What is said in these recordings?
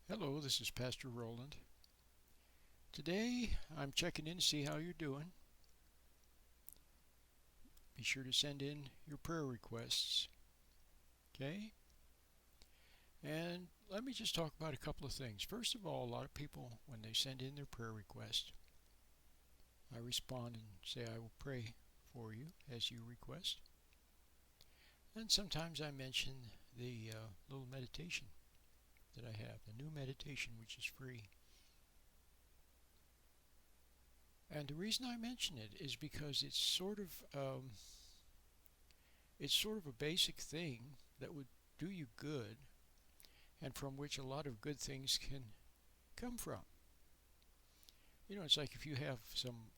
Hello, this is Pastor Roland. Today I'm checking in to see how you're doing. Be sure to send in your prayer requests. Okay? And let me just talk about a couple of things. First of all, a lot of people, when they send in their prayer request, I respond and say, I will pray for you as you request. And sometimes I mention the little meditation that I have, the new meditation, which is free. And the reason I mention it is because it's sort of a basic thing that would do you good and from which a lot of good things can come from. It's like if you have some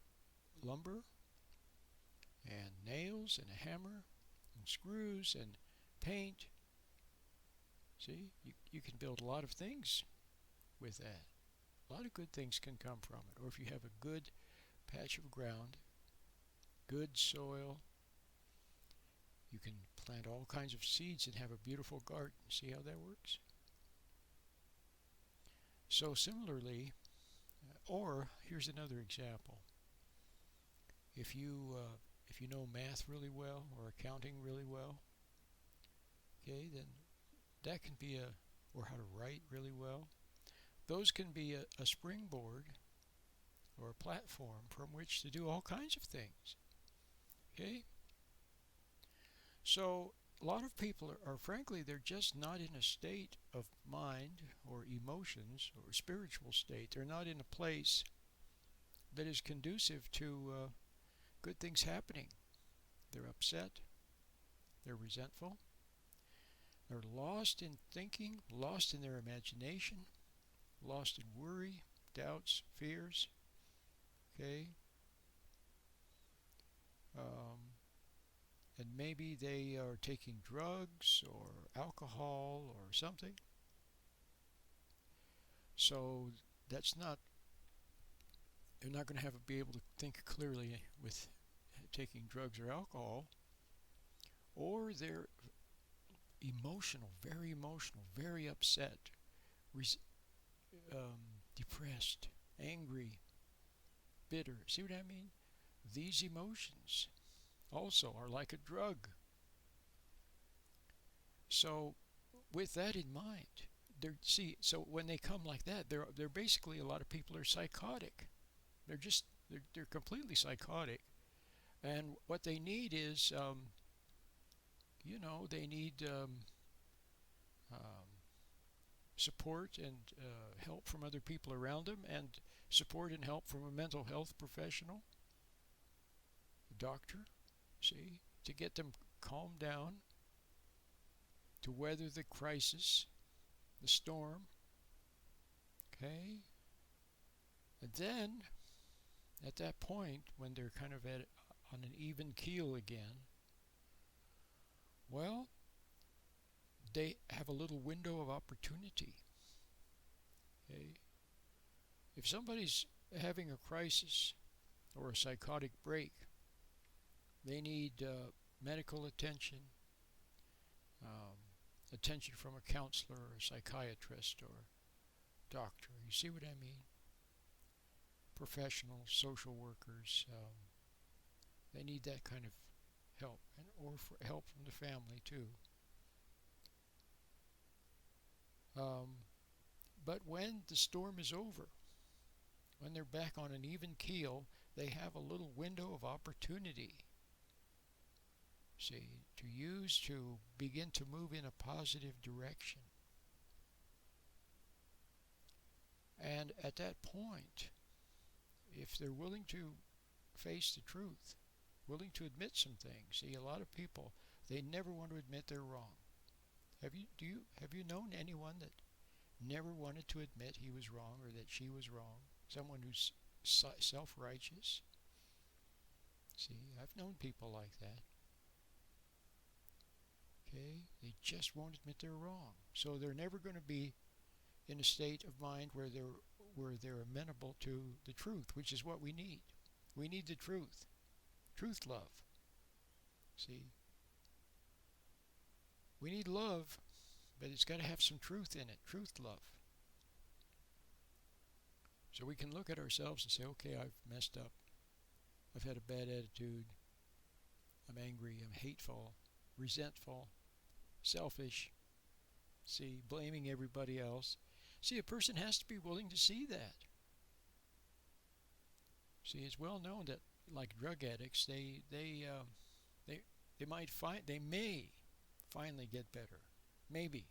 lumber and nails and a hammer and screws and paint, see, you can build a lot of things with that. A lot of good things can come from it. Or if you have a good patch of ground, good soil, you can plant all kinds of seeds and have a beautiful garden. See how that works? So similarly, or here's another example. If you know math really well or accounting really well, okay, then that can be or how to write really well. Those can be a springboard or a platform from which to do all kinds of things. Okay? So a lot of people are frankly, they're just not in a state of mind or emotions or spiritual state. They're not in a place that is conducive to good things happening. They're upset. They're resentful. They're lost in thinking, lost in their imagination, lost in worry, doubts, fears. Okay? Um, and maybe they are taking drugs or alcohol or something. So that's not, they're not going to be able to think clearly with taking drugs or alcohol. Or they're emotional, very upset, res- depressed, angry, bitter. See what I mean? These emotions also are like a drug. So, with that in mind, so when they come like that, they're basically a lot of people are psychotic. They're completely psychotic, and what they need is, they need um, support and help from other people around them, and support and help from a mental health professional, a doctor, see, to get them calmed down, to weather the crisis, the storm, okay? And then, at that point, when they're kind of on an even keel again, well, they have a little window of opportunity, okay? If somebody's having a crisis or a psychotic break, they need medical attention, um, attention from a counselor or a psychiatrist or doctor. You see what I mean? Professionals, social workers, they need that kind of help, or for help from the family too. Um, but when the storm is over, when they're back on an even keel, they have a little window of opportunity, see, to use to begin to move in a positive direction. And at that point, if they're willing to face the truth, willing to admit some things, see, a lot of people, they never want to admit they're wrong. Have you known anyone that never wanted to admit he was wrong or that she was wrong? Someone who's self-righteous? See, I've known people like that. Okay, they just won't admit they're wrong. So they're never going to be in a state of mind where they're amenable to the truth, which is what we need. We need the truth. Truth love. See? We need love, but it's got to have some truth in it. Truth love. So we can look at ourselves and say, okay, I've messed up. I've had a bad attitude. I'm angry. I'm hateful, resentful, selfish. See, blaming everybody else. See, a person has to be willing to see that. See, it's well known that, like drug addicts, they they may finally get better, maybe,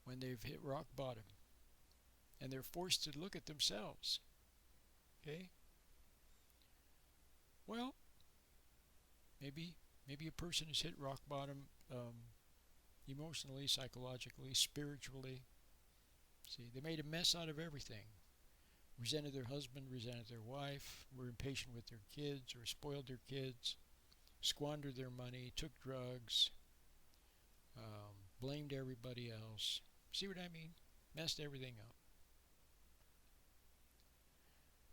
when they've hit rock bottom, and they're forced to look at themselves. Okay. Well, maybe a person has hit rock bottom, emotionally, psychologically, spiritually. See, they made a mess out of everything. Resented their husband, resented their wife, were impatient with their kids or spoiled their kids, squandered their money, took drugs, blamed everybody else. See what I mean? Messed everything up.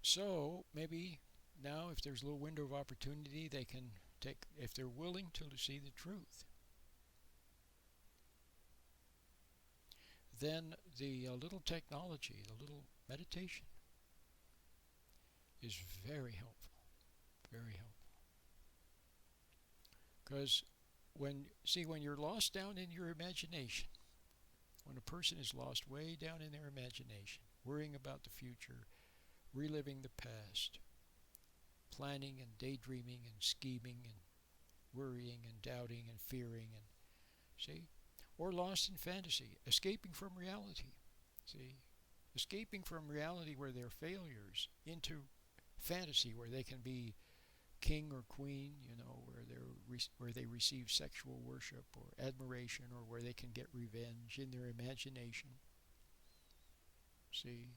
So maybe now, if there's a little window of opportunity, they can take, if they're willing to see the truth, then the little technology, the little meditation, is very helpful. Very helpful. Because when you're lost down in your imagination, when a person is lost way down in their imagination, worrying about the future, reliving the past, planning and daydreaming and scheming and worrying and doubting and fearing, and see, or lost in fantasy, escaping from reality, see, escaping from reality where they're failures into fantasy where they can be king or queen, where they receive sexual worship or admiration, or where they can get revenge in their imagination. See,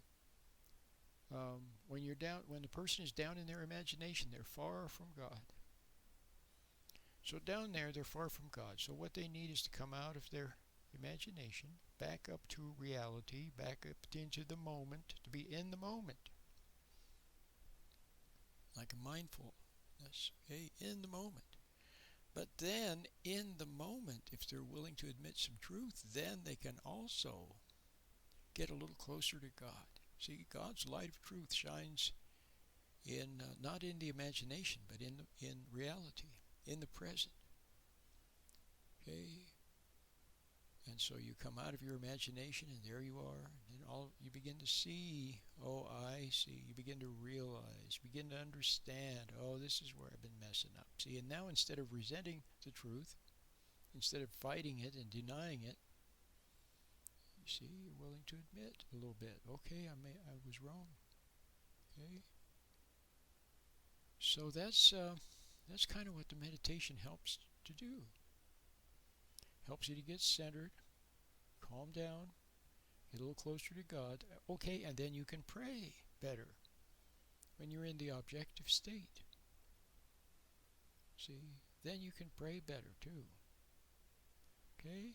when the person is down in their imagination, they're far from God. So down there, they're far from God. So what they need is to come out of their imagination, back up to reality, back up into the moment, to be in the moment. Like a mindfulness, okay, in the moment. But then, in the moment, if they're willing to admit some truth, then they can also get a little closer to God. See, God's light of truth shines in not in the imagination, but in reality, in the present. Okay, and so you come out of your imagination, and there you are, and you begin to see. Oh, I see. You begin to realize. You begin to understand. Oh, this is where I've been messing up. See, and now instead of resenting the truth, instead of fighting it and denying it, you see, you're willing to admit a little bit. Okay, I was wrong. Okay. So that's kind of what the meditation helps to do. Helps you to get centered, calm down, get a little closer to God. Okay, and then you can pray better when you're in the objective state. See, then you can pray better too. Okay?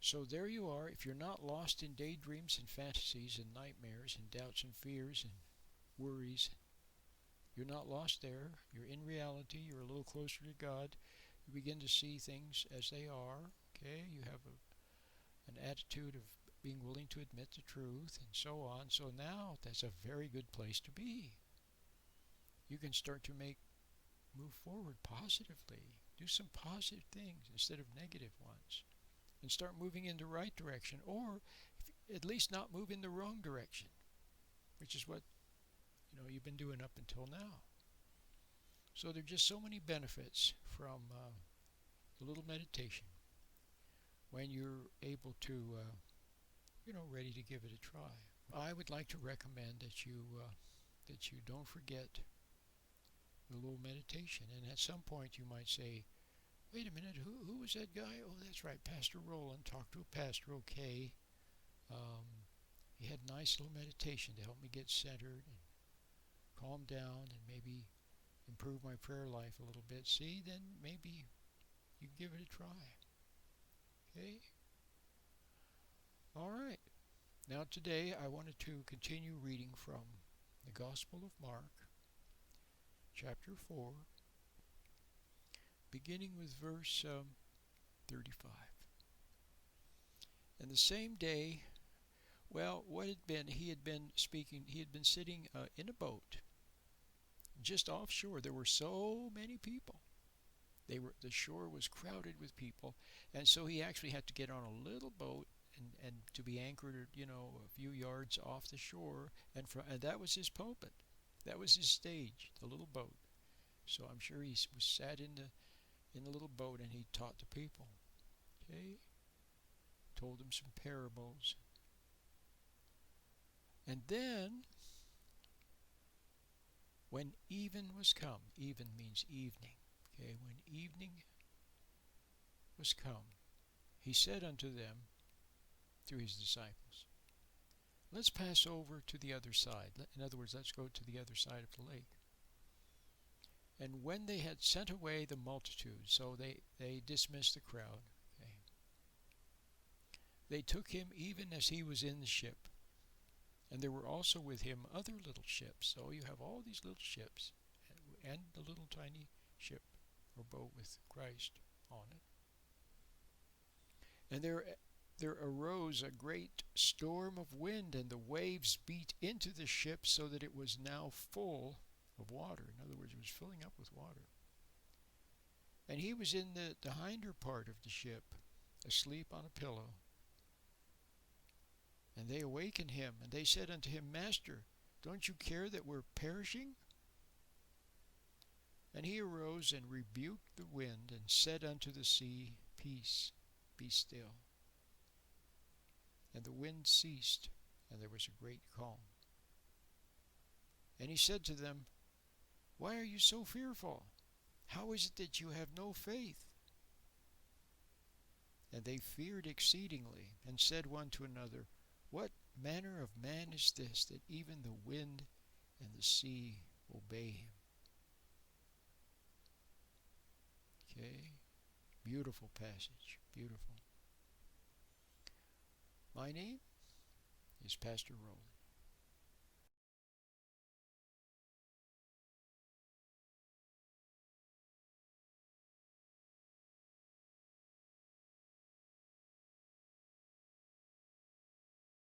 So there you are. If you're not lost in daydreams and fantasies and nightmares and doubts and fears and worries, you're not lost there. You're in reality. You're a little closer to God. You begin to see things as they are. Okay? You have an attitude of being willing to admit the truth and so on. So now that's a very good place to be. You can start to move forward positively. Do some positive things instead of negative ones. And start moving in the right direction, or at least not move in the wrong direction, which is what you've been doing up until now. So there are just so many benefits from the little meditation when you're able to, ready to give it a try. I would like to recommend that you don't forget the little meditation. And at some point you might say, wait a minute, who was that guy? Oh, that's right, Pastor Roland. Talked to a pastor, okay. He had a nice little meditation to help me get centered and calm down and maybe improve my prayer life a little bit. See, then maybe you give it a try. Okay? All right. Now today I wanted to continue reading from the Gospel of Mark, chapter 4, beginning with verse 35. And the same day, Well, what had been, he had been speaking, he had been sitting in a boat just offshore. There were so many people. The shore was crowded with people, and so he actually had to get on a little boat and to be anchored, a few yards off the shore, and that was his pulpit. That was his stage, the little boat. So I'm sure he was sat in the little boat and he taught the people. Okay, told them some parables, and then when even was come, even means evening. Okay, when evening was come, he said unto them through his disciples, let's pass over to the other side. In other words, let's go to the other side of the lake. And when they had sent away the multitude, so they dismissed the crowd, okay, they took him even as he was in the ship. And there were also with him other little ships. So you have all these little ships and the little tiny ship or boat with Christ on it. And there arose a great storm of wind, and the waves beat into the ship so that it was now full of water. In other words, it was filling up with water. And he was in the hinder part of the ship, asleep on a pillow. And they awakened him, and they said unto him, Master, don't you care that we're perishing? And he arose and rebuked the wind, and said unto the sea, Peace, be still. And the wind ceased, and there was a great calm. And he said to them, Why are you so fearful? How is it that you have no faith? And they feared exceedingly, and said one to another, What manner of man is this, that even the wind and the sea obey him? Okay, beautiful passage, beautiful. My name is Pastor Roland.